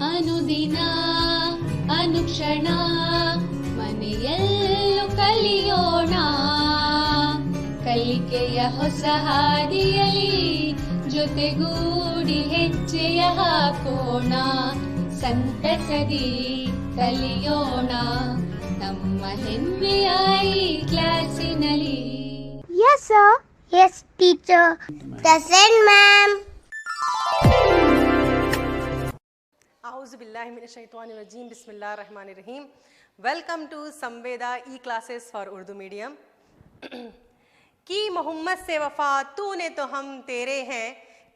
ಅನುದಿನ ಅನುಕ್ಷಣ ಮನೆಯಲ್ಲೂ ಕಲಿಯೋಣ, ಕಲಿಕೆಯ ಹೊಸ ಹಾದಿಯಲಿ ಜೊತೆಗೂಡಿ ಹೆಜ್ಜೆಯ ಹಾಕೋಣ, ಸಂತಸದಿ ಕಲಿಯೋಣ ನಮ್ಮ ಹೆಮ್ಮೆಯ ಈ ಕ್ಲಾಸಿನಲ್ಲಿ. Yes sir. Yes teacher. Present ma'am. Auzubillahiminash-shaytanir-rajim. Bismillahir-rahmanir-rahim. Welcome to Samveda e-classes for Urdu medium. की मोहम्मद से वफा तूने तो हम तेरे हैं,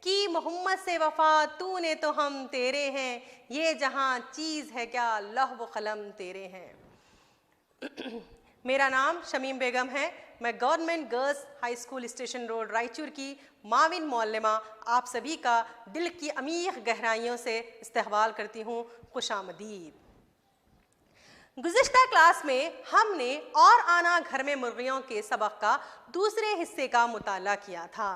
की मोहम्मद से वफा तूने तो हम तेरे हैं, ये जहां चीज़ है क्या लौह व कलम तेरे हैं. मेरा नाम शमीम बेगम है. मैं government girls high school station road Raichur की माविन मौल्लमा आप सभी का दिल की अमीर गहराइयों से इस्तकबाल करती हूँ. खुशामदीद. गुज़िश्ता क्लास में हमने और आना घर में मुर्गियों के सबक का दूसरे हिस्से का मुताला किया था.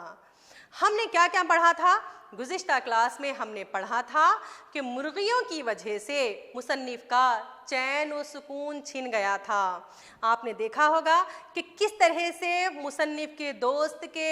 हमने क्या क्या पढ़ा था? गुज़िश्ता क्लास में हमने पढ़ा था कि मुर्गियों की वजह से मुसन्निफ़ का चैन और सुकून छिन गया था. आपने देखा होगा कि किस तरह से मुसन्निफ़ के दोस्त के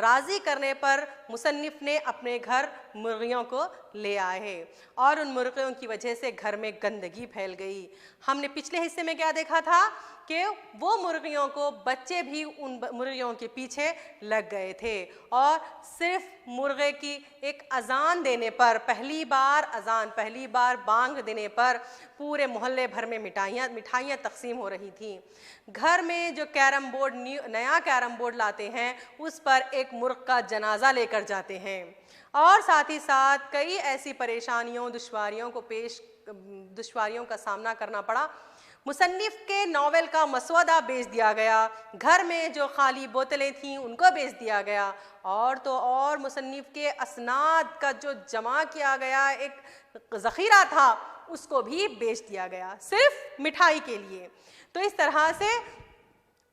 राज़ी करने पर मुसन्निफ़ ने अपने घर मुर्गियों को ले आए और उन मुर्गियों की वजह से घर में गंदगी फैल गई. हमने पिछले हिस्से में क्या देखा था कि वो मुर्गियों को बच्चे भी उन मुर्गियों के पीछे लग गए थे और सिर्फ मुर्गे की एक अजान देने पर, पहली बार बांग देने पर पूरे मोहल्ले भर में मिठाइयाँ तकसीम हो रही थी. घर में जो कैरम बोर्ड नया कैरम बोर्ड लाते हैं उस पर एक मुर्ग का जनाजा लेकर जाते हैं और साथ ही साथ कई ऐसी परेशानियों दुश्वारियों का सामना करना पड़ा. मुसन्निफ़ के नावल का मसौदा बेच दिया गया, घर में जो खाली बोतलें थीं उनको बेच दिया गया और तो और मुसन्निफ़ के असनाद का जो जमा किया गया एक ज़ख़ीरा था उसको भी बेच दिया गया सिर्फ मिठाई के लिए. तो इस तरह से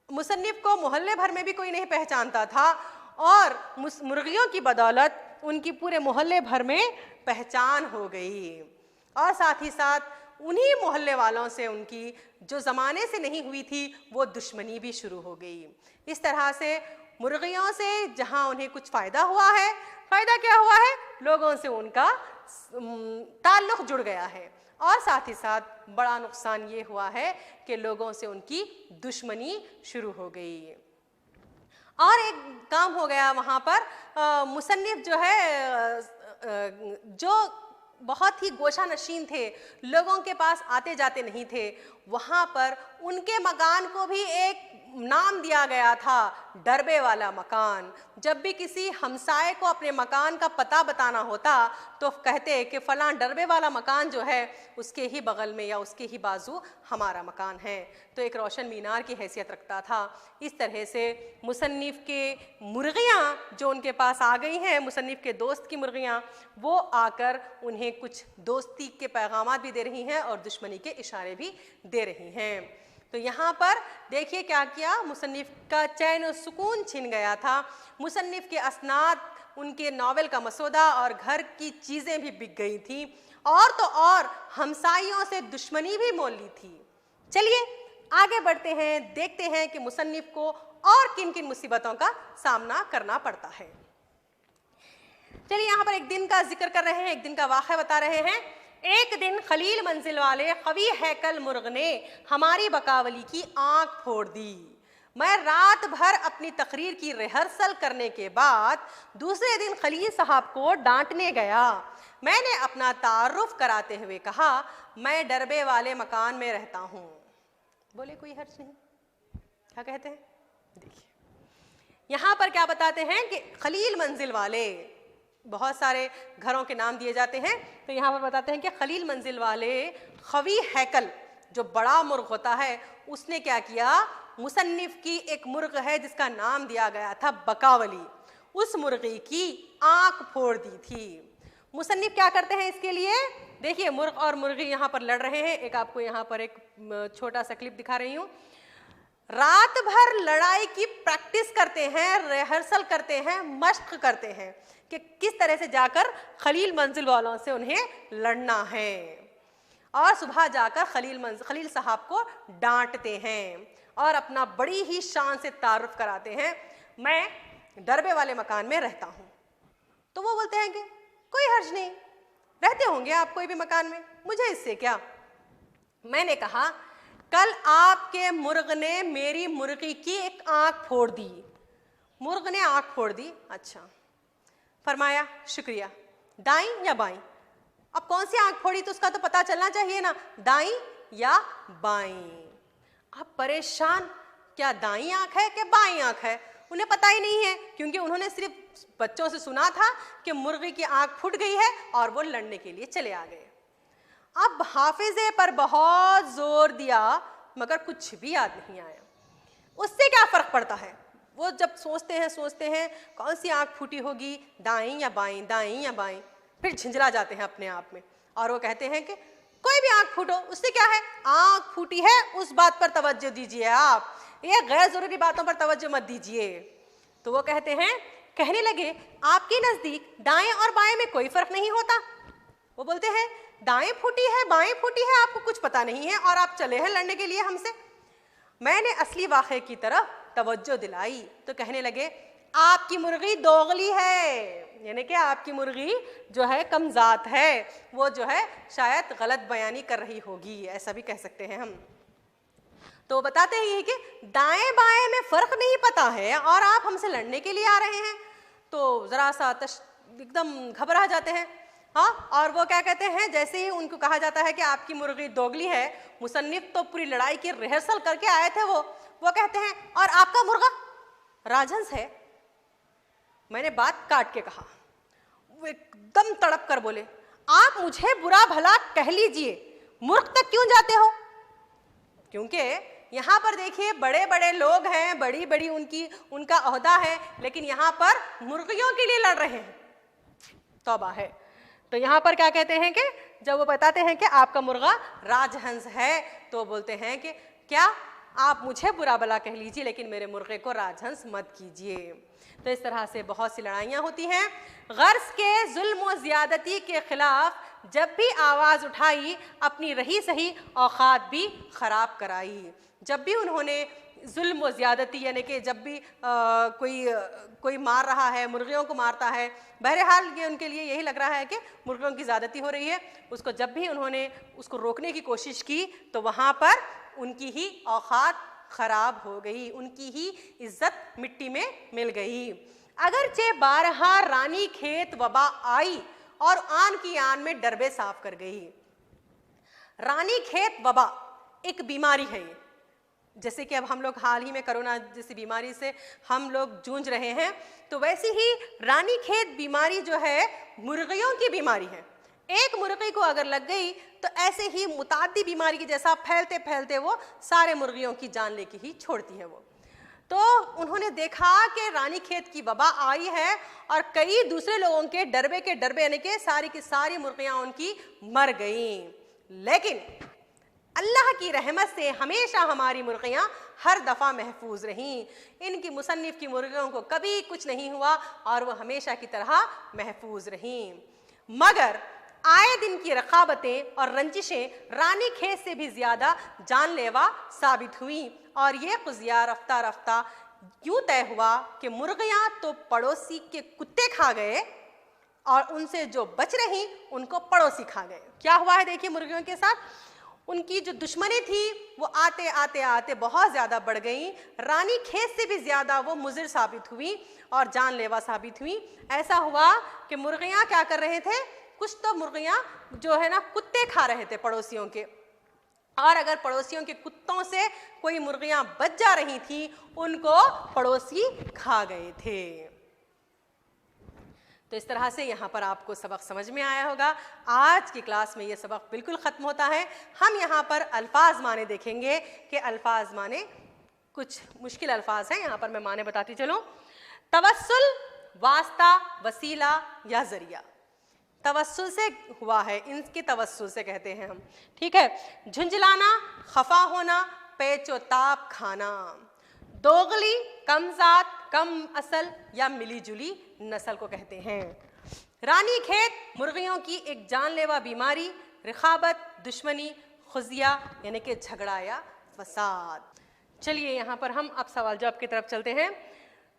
मुसन्निफ़ को मोहल्ले भर में भी कोई नहीं पहचानता था और मुर्गियों की बदौलत उनकी पूरे मोहल्ले भर में पहचान हो गई और साथ ही साथ उन्हीं मोहल्ले वालों से उनकी जो ज़माने से नहीं हुई थी वो दुश्मनी भी शुरू हो गई. इस तरह से मुर्गियों से जहां उन्हें कुछ फ़ायदा हुआ है, फ़ायदा क्या हुआ है, लोगों से उनका ताल्लुक़ जुड़ गया है और साथ ही साथ बड़ा नुकसान ये हुआ है कि लोगों से उनकी दुश्मनी शुरू हो गई. और एक काम हो गया वहाँ पर, मुसन्निफ़ जो है जो बहुत ही गोशा नशीन थे, लोगों के पास आते जाते नहीं थे, वहाँ पर उनके मकान को भी एक नाम दिया गया था, डरबे वाला मकान. जब भी किसी हमसाए को अपने मकान का पता बताना होता तो कहते कि फ़लाँ डरबे वाला मकान जो है उसके ही बगल में या उसके ही बाजू हमारा मकान है. तो एक रोशन मीनार की हैसियत रखता था. इस तरह से मुसन्निफ़ के मुर्गियाँ जो उनके पास आ गई हैं, मुसन्निफ़ के दोस्त की मुर्गियाँ, वो आकर उन्हें कुछ दोस्ती के पैगामात भी दे रही हैं और दुश्मनी के इशारे भी दे रही हैं. तो यहाँ पर देखिए क्या किया, मुसन्निफ़ का चैन और सुकून छिन गया था. मुसन्निफ़ के असनाद, उनके नावल का मसौदा और घर की चीज़ें भी बिक गई थी और तो और हमसाइयों से दुश्मनी भी मोल ली थी. चलिए आगे बढ़ते हैं, देखते हैं कि मुसन्निफ़ को और किन किन मुसीबतों का सामना करना पड़ता है. चलिए यहाँ पर एक दिन का जिक्र कर रहे हैं, एक दिन का वाक़या बता रहे हैं. एक दिन खलील मंजिल वाले कवी हैकल मुर्ग ने हमारी बकावली की आंख फोड़ दी. मैं रात भर अपनी तकरीर की रिहर्सल करने के बाद दूसरे दिन खलील साहब को डांटने गया. मैंने अपना तारुफ कराते हुए कहा, मैं डरबे वाले मकान में रहता हूँ. बोले कोई हर्ज नहीं, क्या कहते हैं देखिए. यहाँ पर क्या बताते हैं कि खलील मंजिल वाले, बहुत सारे घरों के नाम दिए जाते हैं, तो यहाँ पर बताते हैं कि खलील मंजिल वाले खवी हैकल जो बड़ा मुर्ग होता है उसने क्या किया, मुसन्निफ़ की एक मुर्ग है जिसका नाम दिया गया था बकावली, उस मुर्गी की आंख फोड़ दी थी. मुसन्निफ़ क्या करते हैं इसके लिए, देखिए मुर्ग और मुर्गी यहाँ पर लड़ रहे हैं. एक आपको यहाँ पर एक छोटा सा क्लिप दिखा रही हूँ. रात भर लड़ाई की प्रैक्टिस करते हैं, रिहर्सल करते हैं, मश्क करते हैं कि किस तरह से जाकर खलील मंजिल वालों से उन्हें लड़ना है, और सुबह जाकर खलील साहब को डांटते हैं और अपना बड़ी ही शान से तारुफ कराते हैं, मैं डरबे वाले मकान में रहता हूँ। तो वो बोलते हैं कि कोई हर्ज नहीं, रहते होंगे आप कोई भी मकान में, मुझे इससे क्या। मैंने कहा कल आपके मुर्ग ने मेरी मुर्गी की एक आंख फोड़ दी। मुर्ग ने आंख फोड़ दी, अच्छा। फरमाया शुक्रिया, दाईं या बाईं? अब कौन सी आंख फोड़ी तो उसका तो पता चलना चाहिए ना, दाईं या बाईं। अब परेशान, क्या दाईं आंख है कि बाईं आंख है, उन्हें पता ही नहीं है, क्योंकि उन्होंने सिर्फ बच्चों से सुना था कि मुर्गी की आंख फूट गई है और वो लड़ने के लिए चले आ गए। अब हाफिजे पर बहुत जोर दिया मगर कुछ भी याद नहीं आया। उससे क्या फर्क पड़ता है, वो जब सोचते हैं कौन सी आंख फूटी होगी, दाईं या बाईं, दाईं या बाईं, फिर झिंझला जाते हैं अपने आप में और वो कहते हैं कि कोई भी आंख फूटो, उससे क्या है, आंख फूटी है उस बात पर तवज्जो दीजिए, आप ये गैर जरूरी बातों पर तवज्जो मत दीजिए। तो वो कहने लगे आपके नजदीक दाएं और बाएं में कोई फर्क नहीं होता। वो बोलते हैं दाएं फूटी है बाएं फूटी है, आपको कुछ पता नहीं है और आप चले हैं लड़ने के लिए हमसे। मैंने असली वाक़े की तरफ तवज्जो दिलाई तो कहने लगे आपकी मुर्गी दोगली है, यानी कि आपकी मुर्गी जो है कमज़ात है, वो जो है शायद गलत बयानी कर रही होगी, ऐसा भी कह सकते हैं हम। तो बताते हैं कि दाएं बाएं में फ़र्क नहीं पता है और आप हमसे लड़ने के लिए आ रहे हैं। तो ज़रा सा एकदम घबरा जाते हैं, हाँ। और वो क्या कहते हैं, जैसे ही उनको कहा जाता है कि आपकी मुर्गी दोगली है, मुसन्निफ तो पूरी लड़ाई की रिहर्सल करके आए थे, वो कहते हैं और आपका मुर्गा राजहंस है। मैंने बात काट के कहा, वो एकदम तड़प कर बोले आप मुझे बुरा भला कह लीजिए, मुर्ग तक क्यों जाते हो? क्योंकि यहाँ पर देखिए बड़े बड़े लोग हैं, बड़ी बड़ी उनका ओहदा है, लेकिन यहाँ पर मुर्गियों के लिए लड़ रहे हैं, तौबा है। तो यहाँ पर क्या कहते हैं कि जब वो बताते हैं कि आपका मुर्गा राजहंस है, तो बोलते हैं कि क्या आप मुझे बुरा भला कह लीजिए लेकिन मेरे मुर्गे को राजहंस मत कीजिए। तो इस तरह से बहुत सी लड़ाइयाँ होती हैं। गर्ज के जुल्म व ज़्यादती के खिलाफ जब भी आवाज़ उठाई, अपनी रही सही औकात भी ख़राब कराई। जब भी उन्होंने जुल्म व ज़्यादती, यानी कि जब भी कोई मार रहा है, मुर्गियों को मारता है, बहरहाल ये उनके लिए यही लग रहा है कि मुर्गियों की ज़्यादती हो रही है, उसको जब भी उन्होंने उसको रोकने की कोशिश की तो वहाँ पर उनकी ही औकात ख़राब हो गई, उनकी ही इज्जत मिट्टी में मिल गई। अगरचे बारहा रानी खेत वबा आई और आन की आन में डरबे साफ कर गई। रानी खेत वबा एक बीमारी है, जैसे कि अब हम लोग हाल ही में कोरोना जैसी बीमारी से हम लोग जूझ रहे हैं, तो वैसी ही रानी खेत बीमारी जो है मुर्गियों की बीमारी है। एक मुर्गी को अगर लग गई तो ऐसे ही मुताद्दी बीमारी की जैसा फैलते फैलते वो सारे मुर्गियों की जान लेके ही छोड़ती है वो। तो उन्होंने देखा कि रानी खेत की वबा आई है और कई दूसरे लोगों के डरबे यानी कि सारी की सारी मुर्गियां उनकी मर गईं। लेकिन अल्लाह की रहमत से हमेशा हमारी मुर्गियां हर दफ़ा महफूज रहीं। इनकी मुसन्निफ की मुर्गियों को कभी कुछ नहीं हुआ और वो हमेशा की तरह महफूज रहीं। मगर आए दिन की रकाबतें और रंजिशें रानी खेत से भी ज़्यादा जानलेवा साबित हुई और ये कुज़िया रफ्ता रफ्ता यूँ तय हुआ कि मुर्गियाँ तो पड़ोसी के कुत्ते खा गए और उनसे जो बच रही उनको पड़ोसी खा गए। क्या हुआ है देखिए मुर्गियों के साथ, उनकी जो दुश्मनी थी वो आते आते आते बहुत ज़्यादा बढ़ गई। रानी खेत से भी ज़्यादा वो मुज़िर साबित हुई और जानलेवा साबित हुई। ऐसा हुआ कि मुर्गियाँ क्या कर रहे थे, कुछ तो मुर्गियाँ जो है ना कुत्ते खा रहे थे पड़ोसियों के, और अगर पड़ोसियों के कुत्तों से कोई मुर्गियाँ बच जा रही थी उनको पड़ोसी खा गए थे। तो इस तरह से यहाँ पर आपको सबक समझ में आया होगा। आज की क्लास में ये सबक बिल्कुल ख़त्म होता है। हम यहाँ पर अल्फाज माने देखेंगे कि अल्फाज माने कुछ मुश्किल अल्फाज हैं, यहाँ पर मैं माने बताती चलूँ। तवस्सुल, वास्ता, वसीला या ज़रिया। तवस्सुल से हुआ है, इनके तवस्सुल से कहते हैं हम, ठीक है। झुंझलाना, खफा होना, पेचोताप खाना। दोगली, कम जात, कम असल या मिली जुली नस्ल को कहते हैं। रानी खेत मुर्गियों की एक जानलेवा बीमारी, रिखाबत, दुश्मनी, खुजिया यानी कि झगड़ा या फसाद। चलिए यहाँ पर हम अब सवाल जवाब की तरफ चलते हैं।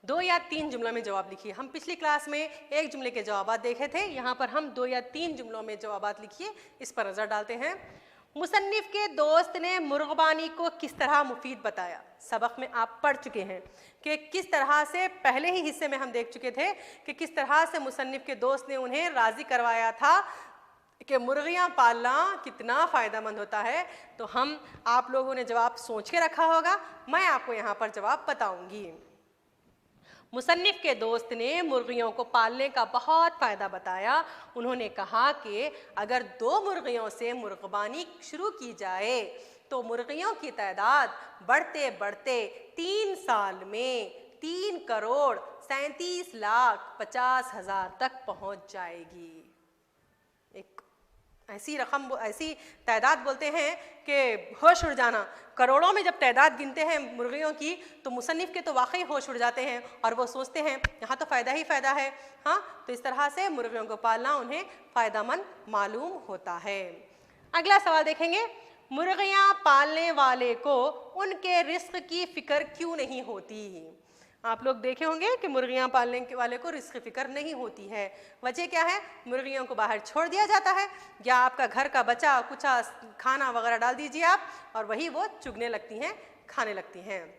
2 या 3 जुमलों में जवाब लिखिए। हम पिछली क्लास में 1 जुमले के जवाब देखे थे, यहाँ पर हम 2 या 3 जुमलों में जवाब लिखिए, इस पर नजर डालते हैं। मुसन्निफ के दोस्त ने मुर्गबानी को किस तरह मुफीद बताया। सबक में आप पढ़ चुके हैं कि किस तरह से, पहले ही हिस्से में हम देख चुके थे कि किस तरह से मुसन्निफ के दोस्त ने उन्हें राजी करवाया था कि मुर्गियां पालना कितना फ़ायदेमंद होता है। तो हम आप लोगों ने जवाब सोच के रखा होगा, मैं आपको यहाँ पर जवाब बताऊंगी। मुसन्निफ के दोस्त ने मुर्गियों को पालने का बहुत फ़ायदा बताया। उन्होंने कहा कि अगर 2 मुर्गियों से मुर्गबानी शुरू की जाए तो मुर्गियों की तादाद बढ़ते बढ़ते 3 साल में 3,37,50,000 तक पहुंच जाएगी। एक ऐसी रकम, ऐसी तादाद बोलते हैं कि होश उड़ जाना। करोड़ों में जब तादाद गिनते हैं मुर्गियों की तो मुसन्निफ के तो वाकई होश उड़ जाते हैं और वो सोचते हैं यहाँ तो फ़ायदा ही फ़ायदा है। हाँ, तो इस तरह से मुर्गियों को पालना उन्हें फ़ायदेमंद मालूम होता है। अगला सवाल देखेंगे। मुर्गियाँ पालने वाले को उनके रिस्क की फ़िक्र क्यों नहीं होती। आप लोग देखे होंगे कि मुर्गियां पालने के वाले को रिस्क फिक्र नहीं होती है। वजह क्या है? मुर्गियों को बाहर छोड़ दिया जाता है या आपका घर का बचा कुचा खाना वगैरह डाल दीजिए आप और वही वो चुगने लगती हैं, खाने लगती हैं।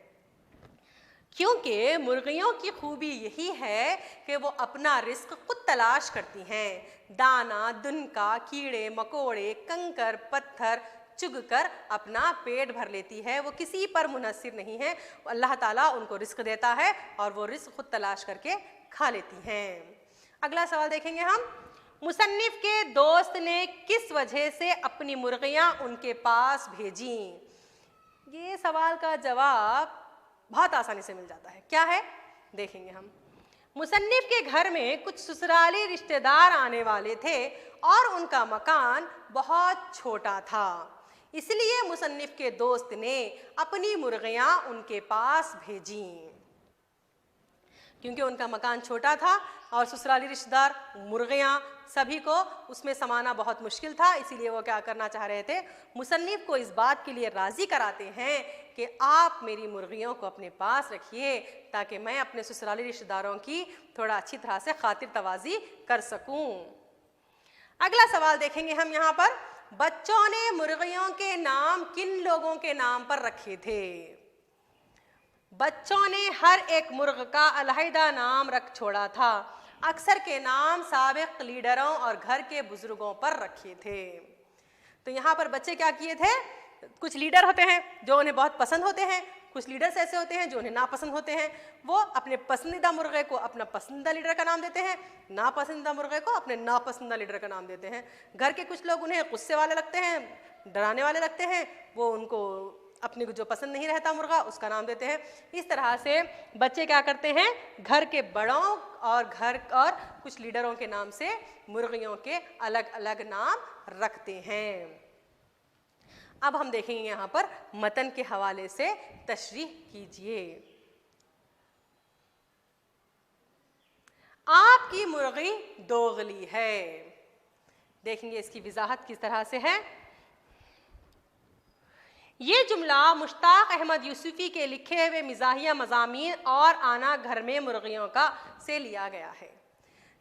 क्योंकि मुर्गियों की खूबी यही है कि वो अपना रिस्क खुद तलाश करती हैं। दाना, दुनका, कीड़े मकोड़े, कंकर पत्थर चुग कर अपना पेट भर लेती है। वो किसी पर मुनहसिर नहीं है। अल्लाह ताला उनको रिस्क देता है और वो रिस्क खुद तलाश करके खा लेती हैं। अगला सवाल देखेंगे हम। मुसन्निफ के दोस्त ने किस वजह से अपनी मुर्गियां उनके पास भेजी। ये सवाल का जवाब बहुत आसानी से मिल जाता है। क्या है देखेंगे हम। मुसन्निफ के घर में कुछ ससुराली रिश्तेदार आने वाले थे और उनका मकान बहुत छोटा था, इसलिए मुसन्निफ के दोस्त ने अपनी मुर्गियां उनके पास भेजी। क्योंकि उनका मकान छोटा था और ससुराली रिश्तेदार, मुर्गियां, सभी को उसमें समाना बहुत मुश्किल था, इसीलिए वो क्या करना चाह रहे थे, मुसन्निफ को इस बात के लिए राज़ी कराते हैं कि आप मेरी मुर्गियों को अपने पास रखिए ताकि मैं अपने ससुराली रिश्तेदारों की थोड़ा अच्छी तरह से खातिर तवाज़ी कर सकूं। अगला सवाल देखेंगे हम यहाँ पर। बच्चों ने मुर्गियों के नाम किन लोगों के नाम पर रखे थे। बच्चों ने हर एक मुर्ग का अलहदा नाम रख छोड़ा था। अक्सर के नाम साबिक लीडरों और घर के बुजुर्गों पर रखे थे। तो यहाँ पर बच्चे क्या किए थे, कुछ लीडर होते हैं जो उन्हें बहुत पसंद होते हैं, कुछ लीडर्स ऐसे होते हैं जो उन्हें नापसंद होते हैं। वो अपने पसंदीदा मुर्गे को अपना पसंदीदा लीडर का नाम देते हैं, नापसंदीदा मुर्गे को अपने नापसंदीदा लीडर का नाम देते हैं। घर के कुछ लोग उन्हें गुस्से वाले लगते हैं, डराने वाले लगते हैं, वो उनको अपने को जो पसंद नहीं रहता मुर्गा उसका नाम देते हैं। इस तरह से बच्चे क्या करते हैं, घर के बड़ों और कुछ लीडरों के नाम से मुर्गियों के अलग अलग नाम रखते हैं। अब हम देखेंगे यहाँ पर मतन के हवाले से तशरीह कीजिए। आपकी मुर्गी दोगली है। देखेंगे इसकी वजाहत किस तरह से है। ये जुमला मुश्ताक अहमद यूसुफी के लिखे हुए मिजाहिया मज़ामीन और आना घर में मुर्गियों का से लिया गया है।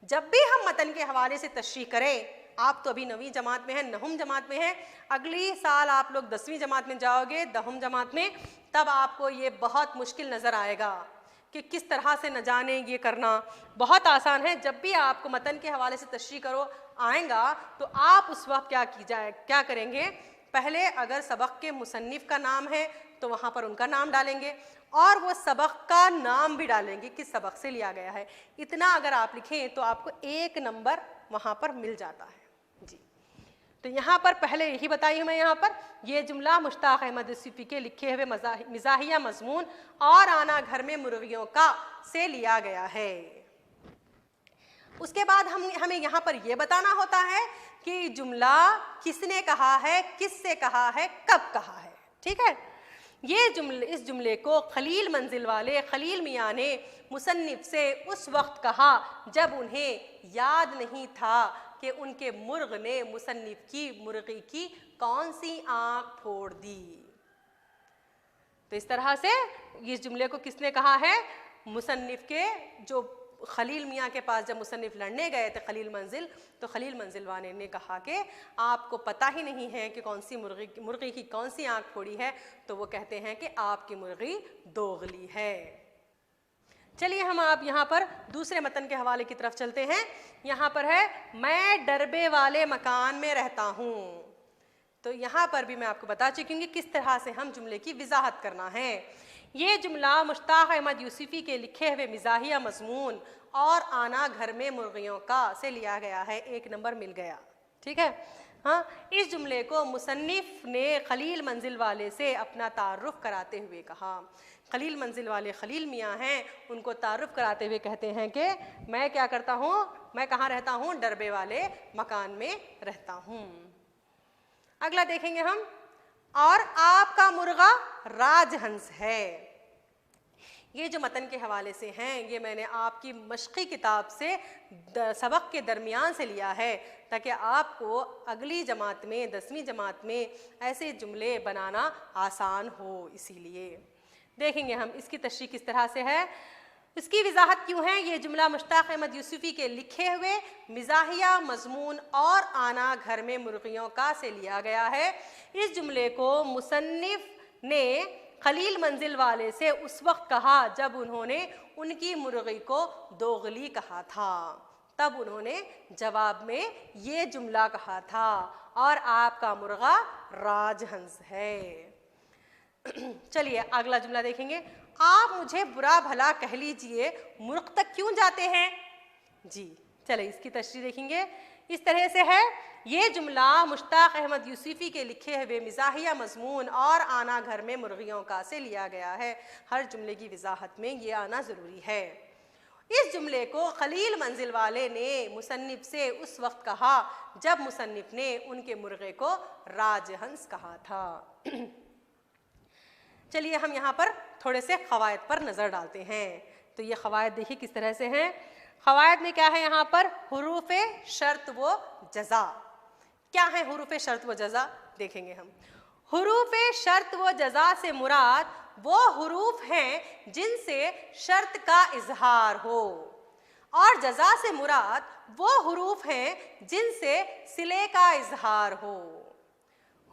जब भी हम मतन के हवाले से तशरीह करें, आप तो अभी 9वीं जमात में हैं, 9वीं जमात में हैं, अगली साल आप लोग 10वीं जमात में जाओगे, 10वीं जमात में, तब आपको ये बहुत मुश्किल नज़र आएगा कि किस तरह से न जाने ये करना। बहुत आसान है। जब भी आपको मतन के हवाले से तशरीह करो आएगा तो आप उस वक्त क्या करेंगे, पहले अगर सबक के मुसन्निफ का नाम है तो वहाँ पर उनका नाम डालेंगे और वो सबक का नाम भी डालेंगे किस सबक से लिया गया है। इतना अगर आप लिखें तो आपको 1 नंबर वहाँ पर मिल जाता है जी। तो यहाँ पर पहले यही बताई हूँ मैं, यहाँ पर ये जुमला मुश्ताक अहमद यूसुफी के लिखे हुए मिजाहिया मजमून और आना घर में मुर्गियों का से लिया गया है। उसके बाद हमें यहाँ पर यह बताना होता है कि जुमला किसने कहा है, किससे कहा है, कब कहा है। ठीक है, इस जुमले को खलील मंजिल वाले खलील मियाँ ने मुसन्निफ से उस वक्त कहा जब उन्हें याद नहीं था कि उनके मुर्ग ने मुसन्निफ की मुर्गी की कौन सी आँख फोड़ दी। तो इस तरह से इस जुमले को किसने कहा है? मुसन्निफ के जो खलील मियाँ के पास जब मुसन्निफ लड़ने गए थे खलील मंजिल, तो खलील मंजिल वाले ने कहा कि आपको पता ही नहीं है कि कौन सी मुर्गी की कौन सी आँख फोड़ी है। तो वो कहते हैं कि आपकी मुर्गी दोगली है। चलिए हम आप यहाँ पर दूसरे मतन के हवाले की तरफ चलते हैं। यहाँ पर है मैं डरबे वाले मकान में रहता हूँ। तो यहाँ पर भी मैं आपको बता चुकी हूँ कि किस तरह से हम जुमले की वजाहत करना है। ये जुमला मुश्ताक अहमद यूसुफी के लिखे हुए मिजाहिया मजमून और आना घर में मुर्गियों का से लिया गया है। 1 नंबर मिल गया, ठीक है। हाँ, इस जुमले को मुसन्निफ ने खलील मंजिल वाले से अपना तारुफ कराते हुए कहा। खलील मंजिल वाले खलील मियाँ हैं, उनको तारुफ कराते हुए कहते हैं कि मैं क्या करता हूँ, मैं कहाँ रहता हूँ? डरबे वाले मकान में रहता हूँ। अगला देखेंगे हम, और आपका मुर्गा राजहंस है। ये जो मतन के हवाले से हैं, ये मैंने आपकी मश्की किताब से सबक के दरमियान से लिया है, ताकि आपको अगली जमात में 10वीं जमात में ऐसे जुमले बनाना आसान हो। इसीलिए देखेंगे हम इसकी तशरीह किस तरह से है, इसकी वजाहत क्यों है। ये जुमला मुश्ताक अहमद यूसुफी के लिखे हुए मिजाहिया मजमून और आना घर में मुर्गियों का से लिया गया है। इस जुमले को मुसन्निफ ने खलील मंजिल वाले से उस वक्त कहा जब उन्होंने उनकी मुर्गी को दोगली कहा था। तब उन्होंने जवाब में ये जुमला कहा था, और आपका मुर्गा राजहंस है। चलिए अगला जुमला देखेंगे। आप मुझे बुरा भला कह लीजिए, मुर्ग तक क्यों जाते हैं? जी चलिए इसकी तशरीह देखेंगे। इस तरह से है, ये जुमला मुश्ताक अहमद यूसुफी के लिखे हुए मिजाहिया मजमून और आना घर में मुर्गियों का से लिया गया है। हर जुमले की वजाहत में ये आना ज़रूरी है। इस जुमले को खलील मंजिल वाले ने मुसन्निफ से उस वक्त कहा जब मुसन्निफ ने उनके मुर्गे को राजहंस कहा था। चलिए हम यहाँ पर थोड़े से क़वायद पर नज़र डालते हैं। तो ये क़वायद देखिए किस तरह से हैं। क़वायद में क्या है यहाँ पर? हुरूफ़ शर्त व जज़ा। क्या है हुरूफ़ शर्त व जज़ा? देखेंगे हम। हुरूफ़ शर्त व जज़ा से मुराद वो हुरूफ हैं जिनसे शर्त का इजहार हो, और जज़ा से मुराद वो हुरूफ हैं जिनसे सिले का इजहार हो।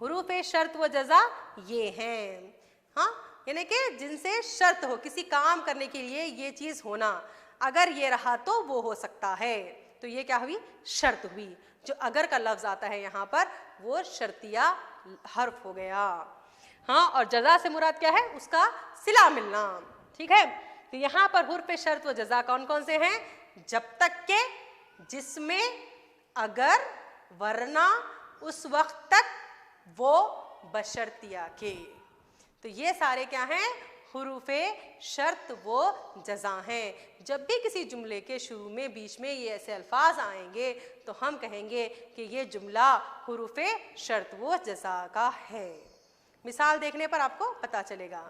हुरूफ़ शर्त व जज़ा ये हैं, हाँ, यानी कि जिनसे शर्त हो, किसी काम करने के लिए ये चीज़ होना, अगर ये रहा तो वो हो सकता है। तो ये क्या हुई? शर्त हुई। जो अगर का लफ्ज़ आता है यहाँ पर वो शर्तिया हर्फ हो गया। हाँ, और जज़ा से मुराद क्या है? उसका सिला मिलना, ठीक है। तो यहाँ पर हुर्फ शर्त व जज़ा कौन कौन से हैं? जब तक के, जिसमें, अगर, वरना, उस वक्त तक, वो, बशर्तिया के। तो ये सारे क्या हैं? हुरूफ़े शर्त वो जज़ा हैं। जब भी किसी जुमले के शुरू में बीच में ये ऐसे अल्फाज आएंगे तो हम कहेंगे कि ये जुमला हुरूफ़े शर्त वो जज़ा का है। मिसाल देखने पर आपको पता चलेगा।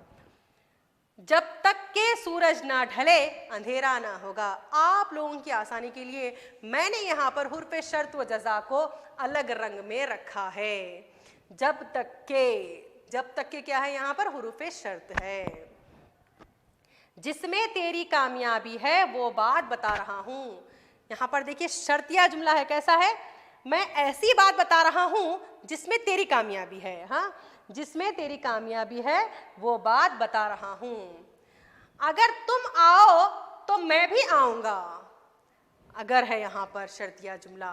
जब तक के सूरज ना ढले अंधेरा ना होगा। आप लोगों की आसानी के लिए मैंने यहाँ पर हुरूफ़े शर्त व जज़ा को अलग रंग में रखा है। जब तक के क्या है यहाँ पर? हुरूफ़े शर्त है। जिसमें तेरी कामयाबी है वो बात बता रहा हूँ। यहाँ पर देखिए शर्तिया जुमला है। कैसा है? मैं ऐसी बात बता रहा हूँ जिसमें तेरी कामयाबी है। हाँ, जिसमें तेरी कामयाबी है वो बात बता रहा हूँ। अगर तुम आओ तो मैं भी आऊँगा। अगर है यहाँ पर शर्तिया जुमला।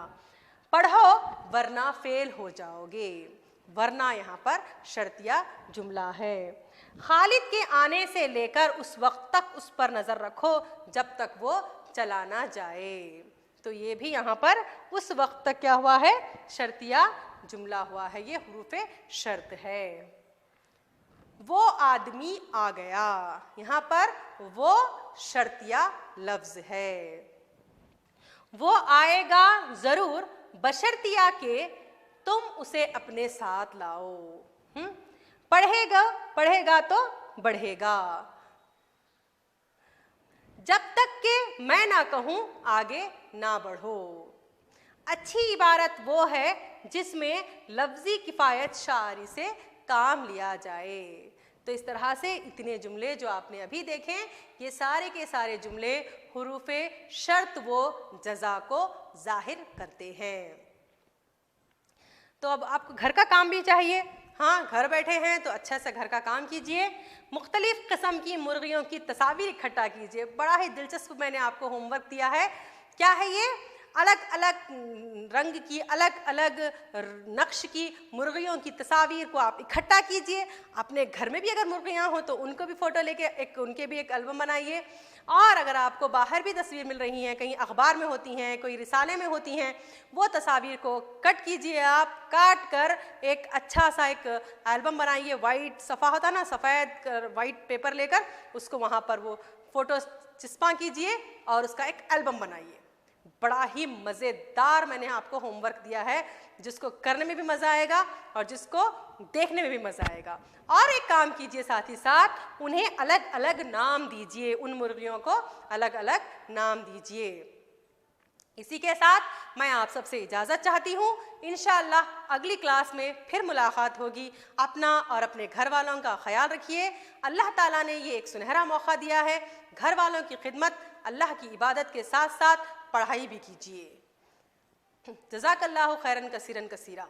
पढ़ो वरना फेल हो जाओगे। वरना यहाँ पर शर्तिया जुमला है। खालिद के आने से लेकर उस वक्त तक उस पर नज़र रखो जब तक वो चला ना जाए। तो ये भी यहाँ पर उस वक्त तक क्या हुआ है? शर्तिया जुमला हुआ है। ये हुरूफ़े शर्त है। वो आदमी आ गया। यहाँ पर वो शर्तिया लफ्ज़ है। वो आएगा ज़रूर बशर्तिया के तुम उसे अपने साथ लाओ। पढ़ेगा पढ़ेगा तो बढ़ेगा। जब तक के मैं ना कहूं आगे ना बढ़ो। अच्छी इबारत वो है जिसमें लफ्जी किफ़ायत शायरी से काम लिया जाए। तो इस तरह से इतने जुमले जो आपने अभी देखे, ये सारे के सारे जुमले हुरूफ़े शर्त व जज़ा को जाहिर करते हैं। तो अब आपको घर का काम भी चाहिए। हाँ, घर बैठे हैं तो अच्छा से घर का काम कीजिए। मुख्तलिफ़ किस्म की मुर्गियों की तस्वीर इकट्ठा कीजिए। बड़ा ही दिलचस्प मैंने आपको होमवर्क दिया है। क्या है ये? अलग अलग रंग की, अलग अलग नक्श की मुर्गियों की तस्वीर को आप इकट्ठा कीजिए। अपने घर में भी अगर मुर्गियाँ हों तो उनको भी फ़ोटो लेके उनके भी एक एल्बम बनाइए। और अगर आपको बाहर भी तस्वीर मिल रही हैं, कहीं अखबार में होती हैं, कोई रिसाले में होती हैं, वो तस्वीर को कट कीजिए। आप काट कर एक अच्छा सा एक एल्बम बनाइए। वाइट सफ़ा होता ना, सफ़ेद वाइट पेपर लेकर उसको वहाँ पर वो फ़ोटो चिपका कीजिए और उसका एक एल्बम बनाइए। बड़ा ही मज़ेदार मैंने आपको होमवर्क दिया है, जिसको करने में भी मज़ा आएगा और जिसको देखने में भी मज़ा आएगा। और एक काम कीजिए, साथ ही साथ उन्हें अलग अलग नाम दीजिए। उन मुर्गियों को अलग अलग नाम दीजिए। इसी के साथ मैं आप सबसे इजाज़त चाहती हूँ। इंशाअल्लाह अगली क्लास में फिर मुलाकात होगी। अपना और अपने घर वालों का ख्याल रखिए। अल्लाह ताला ने ये एक सुनहरा मौका दिया है। घर वालों की खिदमत, अल्लाह की इबादत के साथ साथ पढ़ाई भी कीजिए। जज़ाकल्लाहु खैरन कसीरन कसीरा।